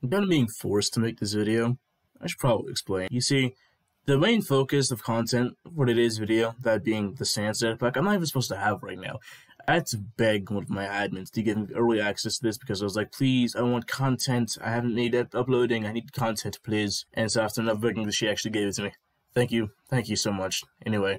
I'm kind of being forced to make this video. I should probably explain. You see, the main focus of content for today's video, that being the Sans datapack, I'm not even supposed to have right now. I had to beg one of my admins to give me early access to this because I was like, please, I want content. I haven't made it uploading. I need content, please. And so after enough begging, she actually gave it to me. Thank you. Thank you so much. Anyway,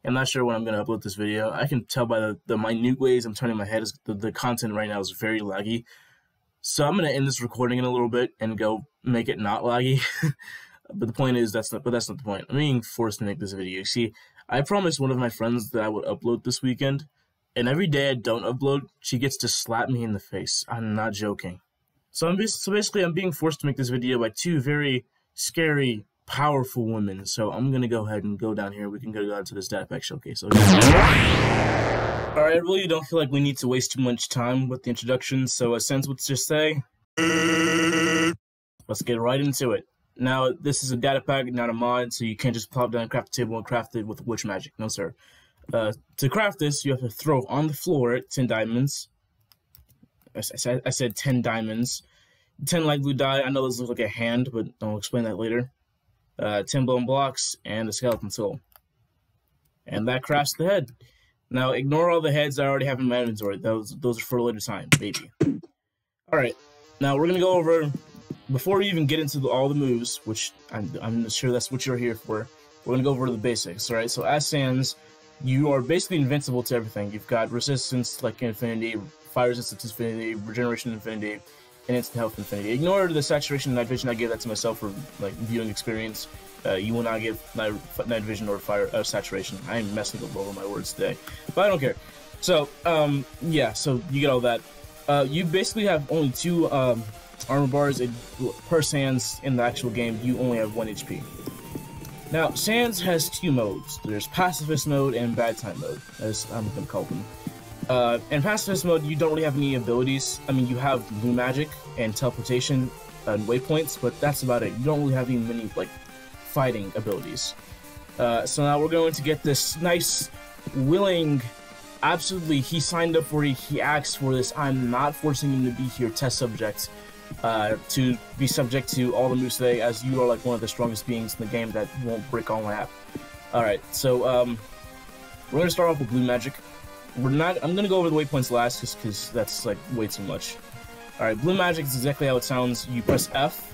I'm not sure when I'm going to upload this video. I can tell by the minute ways I'm turning my head. The content right now is very laggy. So I'm going to end this recording in a little bit and go make it not laggy. But the point is, that's not the point. I'm being forced to make this video. You see, I promised one of my friends that I would upload this weekend. And every day I don't upload, she gets to slap me in the face. I'm not joking. So basically, I'm being forced to make this video by two very scary, powerful women. So I'm going to go ahead and go down here. We can go down to this datapack showcase. Okay. Alright, I really don't feel like we need to waste too much time with the introduction. So since let's just say, let's get right into it. Now, this is a datapack, not a mod, so you can't just plop down a craft table and craft it with witch magic. No, sir. To craft this, you have to throw on the floor 10 diamonds. I said 10 diamonds. 10 light blue dye. I know this looks like a hand, but I'll explain that later. 10 bone blocks, and a skeleton soul. And that crafts the head. Now, ignore all the heads I already have in my inventory. Those are for a later time, baby. Alright, now we're going to go over, before we even get into all the moves, which I'm sure that's what you're here for, we're going to go over the basics, alright? So as Sans, you are basically invincible to everything. You've got resistance like infinity, fire resistance infinity, regeneration infinity, and instant health infinity. Ignore the saturation and night vision. I gave that to myself for like viewing experience. You will not get night vision or fire saturation. I am messing up over my words today, but I don't care. So yeah, so you get all that. You basically have only 2 armor bars per Sans in the actual game. You only have 1 HP. Now, Sans has 2 modes. There's Pacifist Mode and Bad Time Mode, as I'm going to call them. In Pacifist Mode, you don't really have any abilities. I mean, you have blue magic and teleportation and waypoints, but that's about it. You don't really have any many, like, fighting abilities. So now we're going to get this nice, willing, absolutely, he signed up for it, he asked for this, I'm not forcing him to be here, test subject. To be subject to all the moves today, as you are like one of the strongest beings in the game that won't break all my app. Alright, so we're gonna start off with blue magic. I'm gonna go over the waypoints last just because that's like way too much. Alright, blue magic is exactly how it sounds. You press F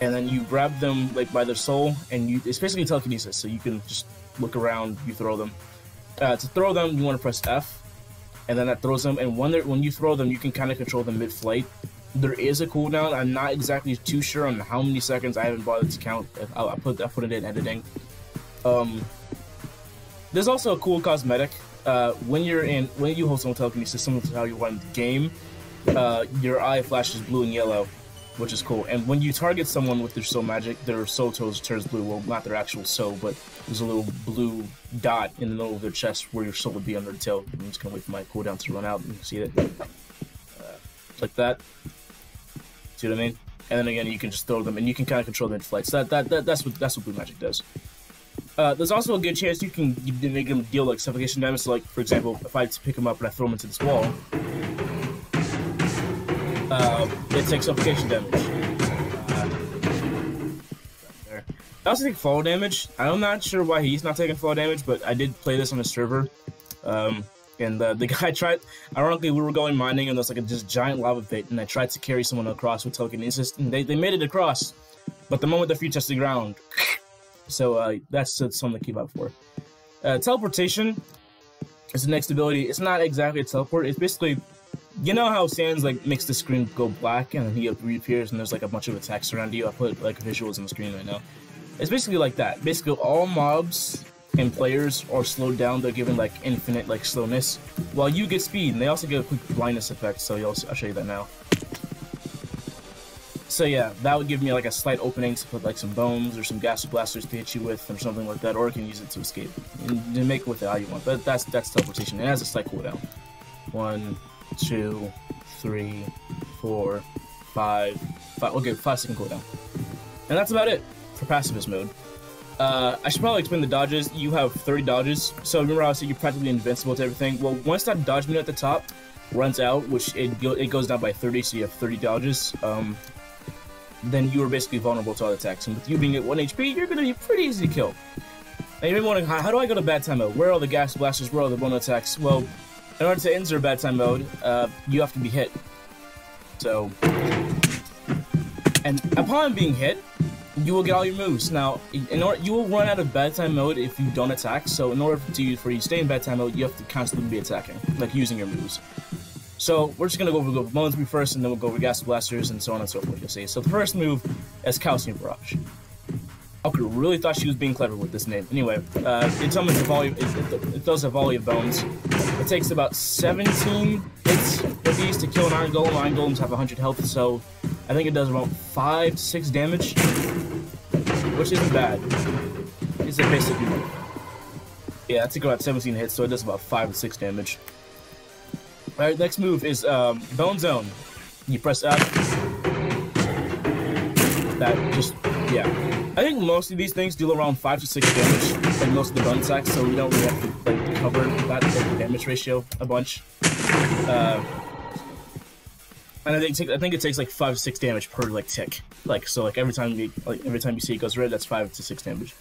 and then you grab them like by their soul, and it's basically telekinesis, so you can just look around, you throw them. To throw them, you want to press F, and then that throws them, and when you throw them, you can kind of control them mid-flight. There is a cooldown. I'm not exactly too sure on how many seconds. I haven't bothered to count. I put it in editing. There's also a cool cosmetic. When you hold someone telekinesis, similar to how you run the game, your eye flashes blue and yellow, which is cool. And when you target someone with their soul magic, their soul turns blue. Well, not their actual soul, but there's a little blue dot in the middle of their chest where your soul would be on their tail. I'm just gonna wait for my cooldown to run out and see it. Like that. See what I mean? And then again, you can just throw them, and you can kind of control them in flight. So that's what blue magic does. There's also a good chance you can make them deal like suffocation damage. So, like for example, if I pick them up and I throw them into this wall, it takes suffocation damage. There. I also take fall damage. I'm not sure why he's not taking fall damage, but I did play this on a server. And the guy tried, ironically, we were going mining, and there was like this giant lava pit, and I tried to carry someone across with telekinesis, and they made it across, but the moment their feet touched the ground, so that's something to keep up for. Teleportation is the next ability. It's not exactly a teleport, it's basically, you know how Sans like makes the screen go black, and then he reappears, and there's like a bunch of attacks around you. I put like visuals on the screen right now. It's basically like that. Basically, all mobs and players are slowed down. They're given like infinite like slowness, while you get speed, and they also get a quick blindness effect. So I'll show you that now. So yeah, that would give me like a slight opening to put like some bones or some Gaster Blasters to hit you with, or something like that, or you can use it to escape and make it with it how you want. But that's teleportation. It has a slight cooldown. 1, 2, 3, 4, 5. Okay, 5-second cooldown, and that's about it for Pacifist Mode. I should probably explain the dodges. You have 30 dodges. So remember how I said you're practically invincible to everything? Well, once that dodge meter at the top runs out, which it goes down by 30, so you have 30 dodges. then you are basically vulnerable to all attacks. And with you being at 1 HP, you're going to be pretty easy to kill. Now you may be wondering, how do I go to bad time mode? Where are the Gaster Blasters? Where are the bone attacks? Well, in order to enter bad time mode, you have to be hit. So, and upon being hit, you will get all your moves. Now, you will run out of bad time mode if you don't attack. So, in order for you to stay in bad time mode, you have to constantly be attacking, like using your moves. So, we're just gonna go over Bones move first, and then we'll go over Gaster Blasters, and so on and so forth. You'll see. So, the first move is Calcium Barrage. I really thought she was being clever with this name. Anyway, it summons a volley. It does a volley of bones. It takes about 17 hits of these to kill an Iron Golem. Iron Golems have 100 health, so I think it does about 5 to 6 damage, which isn't bad. It's a basic move. Yeah, it took about 17 hits, so it does about 5 to 6 damage. Alright, next move is Bone Zone. You press F. That just, yeah. I think most of these things deal around 5 to 6 damage, like most of the bone attacks, so we don't really have to like cover that damage ratio a bunch. And I think it takes like 5 to 6 damage per like tick. Like so, like every time you see it goes red, that's 5 to 6 damage.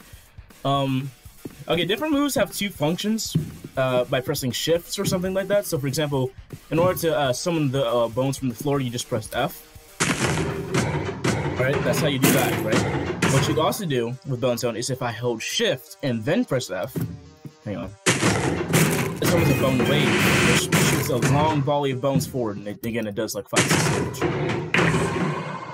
Okay, different moves have 2 functions by pressing shifts or something like that. So, for example, in order to summon the bones from the floor, you just press F. Alright, that's how you do that, right? What you can also do with Bone Zone is if I hold shift and then press F, hang on, it summons a bone wave, which shoots a long volley of bones forward, and again, it does like 5 to 6 damage.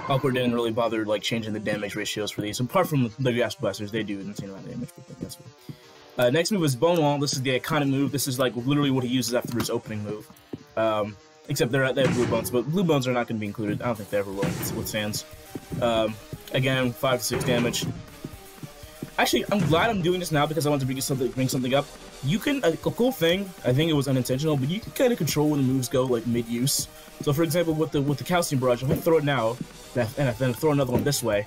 Awkward didn't really bother like changing the damage ratios for these. Apart from the Gaster Blasters, they do the same amount of damage, but that's cool. Next move is Bone Wall. This is the iconic move. This is like literally what he uses after his opening move. Except they have blue bones, but blue bones are not going to be included. I don't think they ever will with Sans. Again, 5 to 6 damage. Actually, I'm glad I'm doing this now because I want to bring something up. You can, a cool thing, I think it was unintentional, but you can kind of control when the moves go like mid-use. So for example, with the Calcium Barrage, I'm going to throw it now, and then throw another one this way.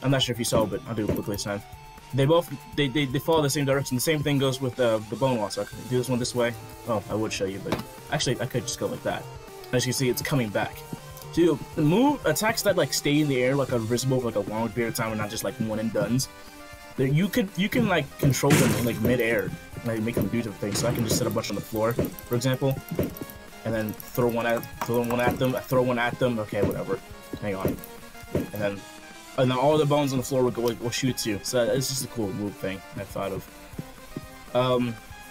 I'm not sure if you saw, but I'll do it quickly this time. They both, they follow the same direction. The same thing goes with the Bone Wall, so I can do this one this way. Oh, I would show you, but actually I could just go like that. As you can see, it's coming back. Dude, the move attacks that like stay in the air like are visible for like a long period of time and not just like one and dones. You can like control them in like mid-air, like make them do different things. So I can just set a bunch on the floor, for example, and then throw one at them. I throw one at them. Okay, whatever. Hang on, and then all the bones on the floor will shoot too. So it's just a cool move thing I thought of.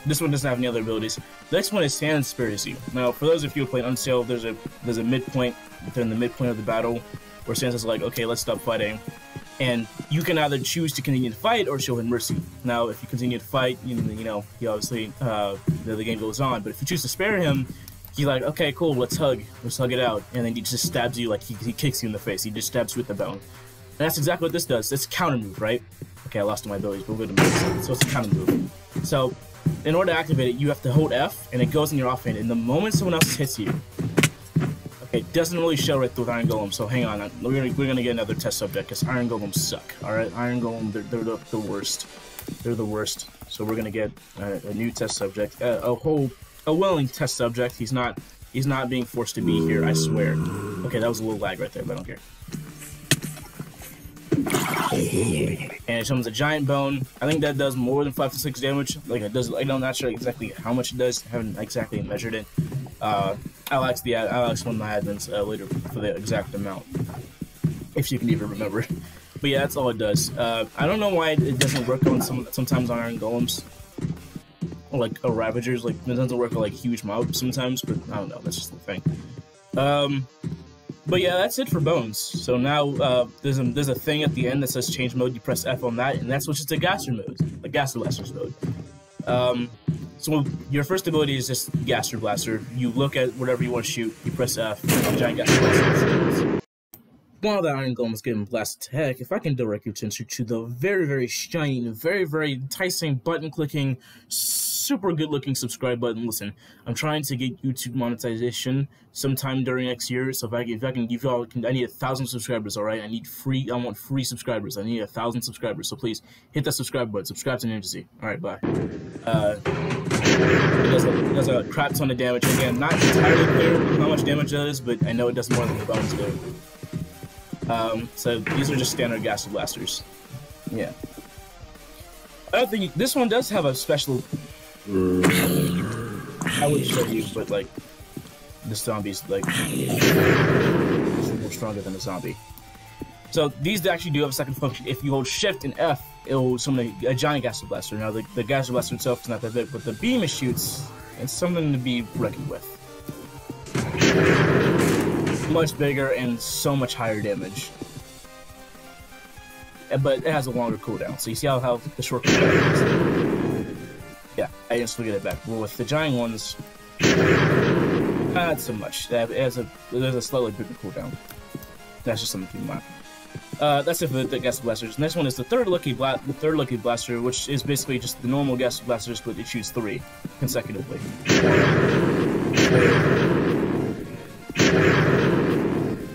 This one doesn't have any other abilities. The next one is Sand Conspiracy. Now, for those of you who played Untitled, there's a midpoint within the midpoint of the battle where Sansa's like, okay, let's stop fighting. And you can either choose to continue to fight or show him mercy. Now, if you continue to fight, you know, he obviously, the game goes on. But if you choose to spare him, he's like, okay, cool, let's hug it out. And then he just stabs you, like he kicks you in the face. He just stabs you with the bone. And that's exactly what this does. It's a counter move, right? Okay, I lost my abilities, but we're going to move it. So it's a counter move. So, in order to activate it, you have to hold F, and it goes in your offhand. And the moment someone else hits you, okay, it doesn't really show right with Iron Golem, so hang on. We're gonna get another test subject, because Iron Golems suck, alright? Iron Golem, they're the worst. They're the worst. So we're gonna get a new test subject. A willing test subject. He's not being forced to be here, I swear. Okay, that was a little lag right there, but I don't care. And it summons a giant bone. I think that does more than 5 to 6 damage. Like it does. I'm not sure exactly how much it does. I haven't exactly measured it. I'll ask one of my admins later for the exact amount, if you can even remember. But yeah, that's all it does. I don't know why it doesn't work on sometimes on Iron Golems, or like Ravagers. Like it doesn't work on like huge mobs sometimes. But I don't know. That's just the thing. But yeah, that's it for Bones. So now there's a thing at the end that says change mode. You press F on that, and that switches to Gaster mode, like Gaster Blasters mode. So your first ability is just Gaster Blaster. You look at whatever you want to shoot. You press F, and giant Gaster Blaster. While the Iron Golem is getting blasted to heck, if I can direct your attention to the very, very shiny, very, very enticing button-clicking, super good-looking subscribe button. Listen, I'm trying to get YouTube monetization sometime during next year. So if I can give y'all, I need 1,000 subscribers. All right, I want free subscribers. I need 1,000 subscribers. So please hit that subscribe button. Subscribe to Ninja Z. All right, bye. It does a crap ton of damage. Again, not entirely clear how much damage that is, but I know it does more than the bones do. So these are just standard Gaster Blasters. Yeah. I don't think this one does have a special. I would show you, but like the zombie's like more stronger than a zombie. So these actually do have a second function. If you hold Shift and F, it will summon a giant Gaster Blaster. Now the Gaster Blaster itself is not that big, but the beam it shoots is something to be reckoned with. Much bigger and so much higher damage. But it has a longer cooldown. So you see how the short cooldown is? Yeah, I just get it back. Well, with the giant ones, not so much. There's a slightly bigger cooldown. That's just something to keep in mind. That's it for the Gaster Blasters. Next one is the third Lucky Blaster, which is basically just the normal Gaster Blasters, but it shoots 3 consecutively.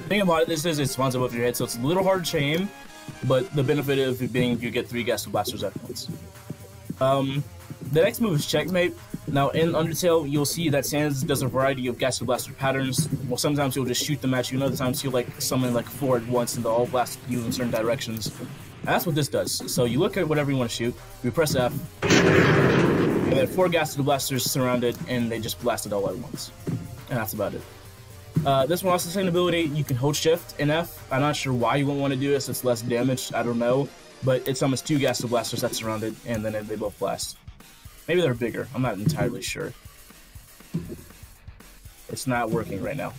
The thing about it, it spawns above your head, so it's a little hard to aim, but the benefit of it being you get 3 Gaster Blasters at once. The next move is Checkmate. Now, in Undertale, you'll see that Sans does a variety of Gaster Blaster patterns. Well, sometimes he'll just shoot them at you, and other times he'll like summon like 4 at once, and they'll all blast you in certain directions. And that's what this does. So you look at whatever you want to shoot, you press F, and then 4 Gaster Blasters surround it, and they just blast it all at once. And that's about it. This one also has an ability, you can hold Shift and F. I'm not sure why you won't want to do this, it's less damage, I don't know. But it summons 2 Gaster Blasters that surround it, and then they both blast. Maybe they're bigger, I'm not entirely sure. It's not working right now.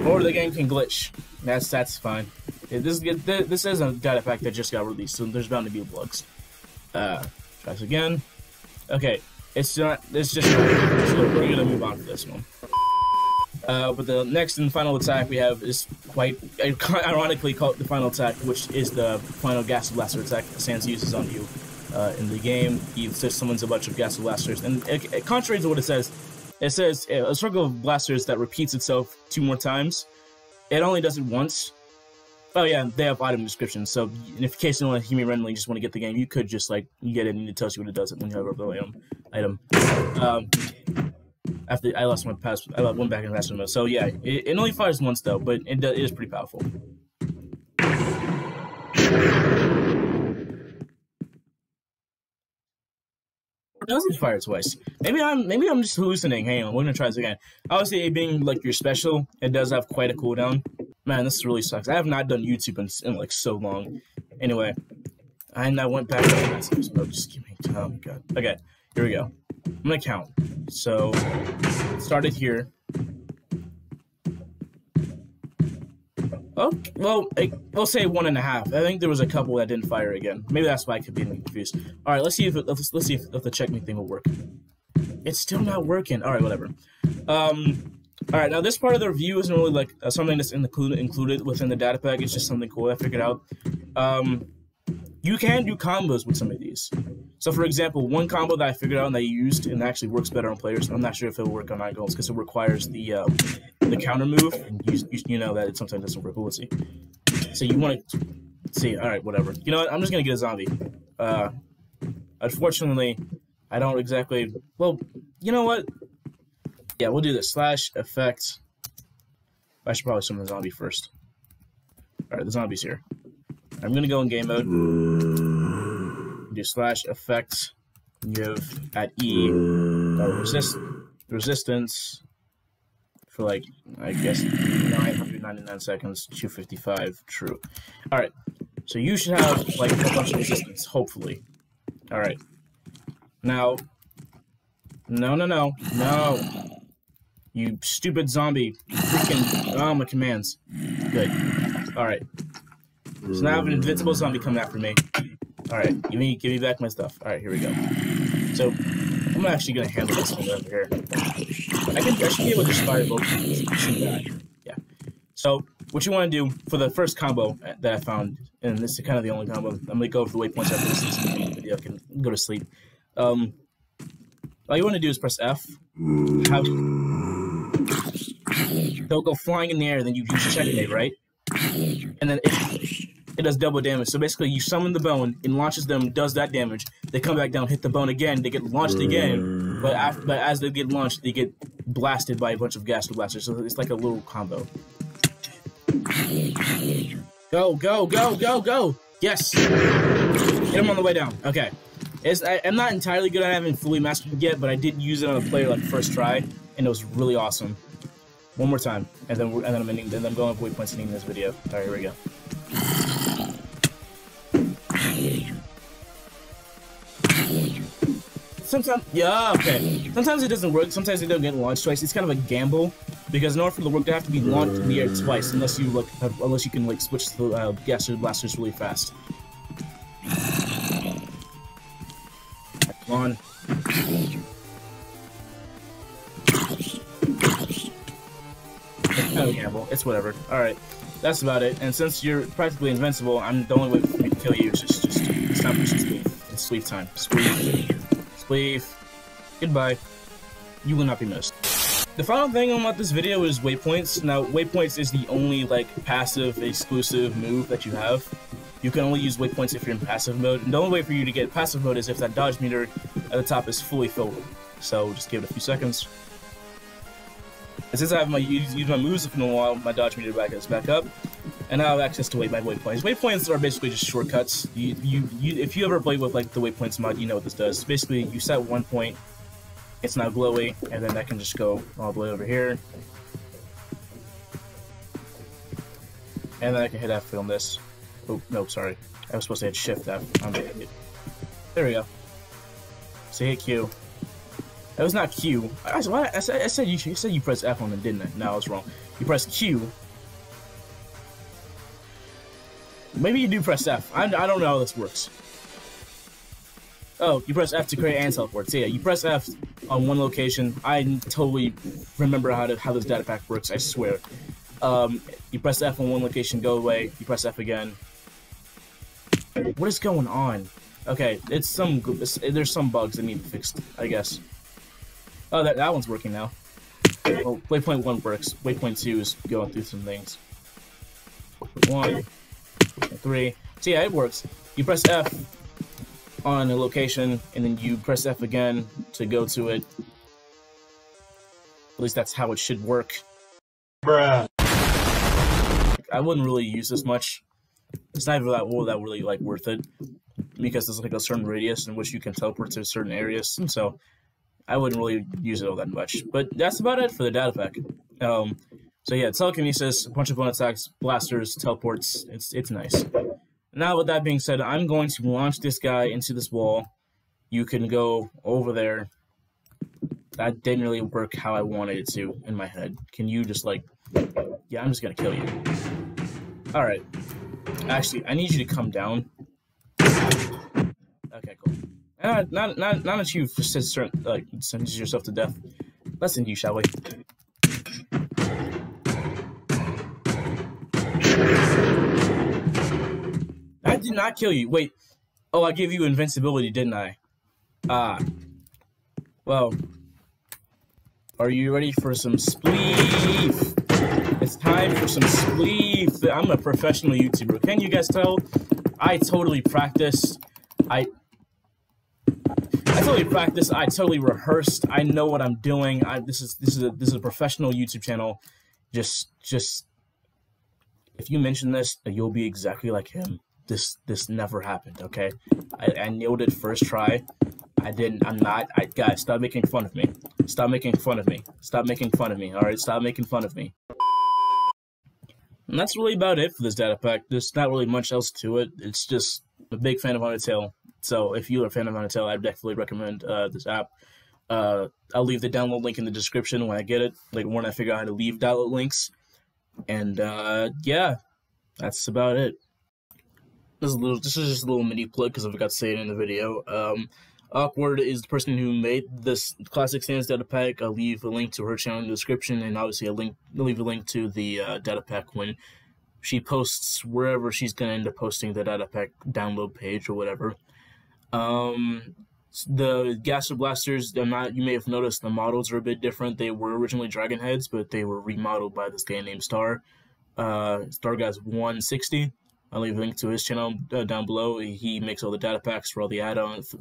Or the game can glitch. That's fine. This is a data pack that just got released, so there's bound to be bugs. Try this again. Okay, it's just not, so we're gonna move on to this one. But the next and final attack we have is quite ironically called the final attack, which is the final Gaster Blaster attack that Sans uses on you in the game. He just summons a bunch of Gaster Blasters, and contrary to what it says a circle of blasters that repeats itself 2 more times. It only does it once. Oh yeah, they have item descriptions, so in case you want to hear me randomly, just want to get the game, you could just like you get it and it tells you what it does when you have a item. After I lost my pass, I went back in Gaster mode. So yeah, it only fires once though, but it is pretty powerful. It doesn't fire twice. Maybe I'm just hallucinating. Hang on, we're gonna try this again. Obviously, it being like your special, it does have quite a cooldown. Man, this really sucks. I have not done YouTube in like so long. Anyway, I went back to Gaster mode. Just give me time. Oh my god. Okay, here we go. I'm gonna count. So, it started here. Oh, well, we'll say 1.5. I think there was a couple that didn't fire again. Maybe that's why I could be confused. All right, let's see if the checkmate thing will work. It's still not working. All right, whatever. All right, now this part of the review isn't really like something that's included within the data pack. It's just something cool I figured out. You can do combos with some of these. So, for example, one combo that I figured out and that I used and actually works better on players. I'm not sure if it'll work on icons because it requires the counter move, and you know that it sometimes doesn't work. But we'll see. So you want to see? All right, whatever. You know what? I'm just gonna get a zombie. Unfortunately, I don't exactly. Well, you know what? Yeah, we'll do this. / effect. I should probably summon the zombie first. All right, the zombie's here. I'm gonna go in game mode. Do / effect. Give at E resistance for like I guess 999 seconds. 255. True. All right. So you should have like a bunch of resistance, hopefully. All right. Now. No. You stupid zombie. Freaking. Oh, my commands. Good. All right. So now I have an invincible zombie coming after me. All right, give me back my stuff. All right, here we go. So I'm actually gonna handle this one over here. I should be able to just fire both of these. Yeah. So what you want to do for the first combo that I found, and this is kind of the only combo. I'm gonna go over the waypoints after this video. I can go to sleep. All you want to do is press F. They'll go flying in the air, then you use checkmate, right? And then it does double damage. So basically, you summon the bone, it launches them, does that damage. They come back down, hit the bone again, they get launched again. But as they get launched, they get blasted by a bunch of Gaster Blasters. So it's like a little combo. Go, go, go, go, go! Yes! Get him on the way down. Okay. I'm not entirely good. I haven't fully mastered it yet, but I did use it on a player like first try, and it was really awesome. One more time, and then I'm ending. Then I'm going with waypoints ending this video. All right, here we go. Sometimes, yeah, okay. Sometimes it doesn't work. Sometimes they don't get launched twice. It's kind of a gamble because in order for the work to have to be launched in the air twice, unless you can like switch the Gaster Blasters really fast. Come on. It's kind of a gamble. It's whatever. All right, that's about it. And since you're practically invincible, the only way for me to kill you is just it's time for sleeve. It's sleeve time. Sleeve. Goodbye. You will not be missed. The final thing about this video is waypoints. Now, waypoints is the only like passive exclusive move that you have. You can only use waypoints if you're in passive mode. And the only way for you to get passive mode is if that dodge meter at the top is fully filled. So just give it a few seconds. And since I haven't used my moves in a while, my dodge meter is back up, and now I have access to my waypoints. Waypoints are basically just shortcuts. If you ever play with like the waypoints mod, you know what this does. Basically, you set one point, it's now glowy, and then that can just go all the way over here, and then I can hit F on this. Oh no, sorry, I was supposed to hit Shift F. There we go. So hit Q. That was not Q. I said you press F on it, didn't I? No, I was wrong. You press Q. Maybe you do press F. I don't know how this works. Oh, you press F to create and teleport. So yeah, you press F on one location. I totally remember how this data pack works, I swear. You press F on one location, go away. You press F again. What is going on? Okay, there's some bugs that need fixed, I guess. Oh, that one's working now. Well, waypoint 1 works. Waypoint 2 is going through some things. 1, 3. So yeah, it works. You press F on a location, and then you press F again to go to it. At least that's how it should work. Bruh. I wouldn't really use this much. It's not even that really like worth it, because there's like a certain radius in which you can teleport to certain areas, so I wouldn't really use it all that much. But that's about it for the data pack. So yeah, telekinesis, a bunch of bonus attacks, blasters, teleports. It's nice. Now with that being said, I'm going to launch this guy into this wall. You can go over there. That didn't really work how I wanted it to in my head. Can you just like, yeah, I'm just gonna kill you. All right. Actually, I need you to come down. Okay, cool. Not that you've sentenced yourself to death. Let's end you, shall we? I did not kill you. Wait. Oh, I gave you invincibility, didn't I? Well. Are you ready for some spleef? It's time for some spleef. I'm a professional YouTuber. Can you guys tell? I totally practiced. I totally practiced. I totally rehearsed. I know what I'm doing. This is a professional YouTube channel. Just if you mention this, you'll be exactly like him. This never happened. Okay, I nailed it first try. I didn't. I'm not. Guys, stop making fun of me. Stop making fun of me. Stop making fun of me. All right, stop making fun of me. And that's really about it for this data pack. There's not really much else to it. It's just a big fan of Untitled. So if you're a fan of Untitled, I definitely recommend this app. I'll leave the download link in the description when I get it, like when I figure out how to leave download links. And yeah, that's about it. This is just a little mini plug because I forgot to say it in the video. Awkward is the person who made this Classic Sans data pack. I'll leave a link to her channel in the description, and obviously I'll leave a link to the data pack when she posts wherever she's gonna end up posting the data pack download page or whatever. The Gaster Blasters, you may have noticed the models are a bit different. They were originally dragon heads, but they were remodeled by this guy named Star. Starguy's 160. I'll leave a link to his channel down below. He makes all the data packs for all the add-ons,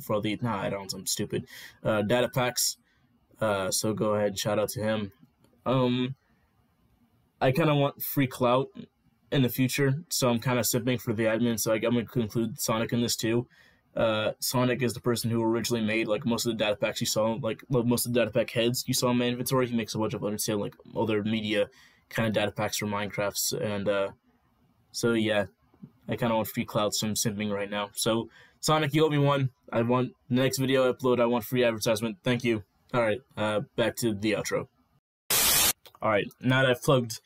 add-ons, I'm stupid. Data packs. So go ahead and shout out to him. I kind of want free clout, in the future, so I'm kind of simping for the admin, so I'm going to include Sonic in this too. Sonic is the person who originally made like most of the data packs you saw, like most of the data pack heads you saw in my inventory. He makes a bunch of other media kind of data packs for Minecrafts, and so yeah, I kind of want free clout, so I'm simping right now. So Sonic, you owe me one. I want the next video I upload. I want free advertisement. Thank you. All right, back to the outro. All right, now that I've plugged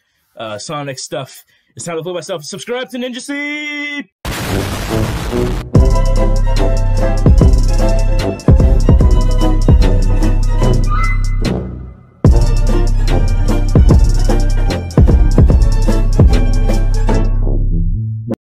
Sonic stuff, it's time to plug myself. Subscribe to Ninja Seed!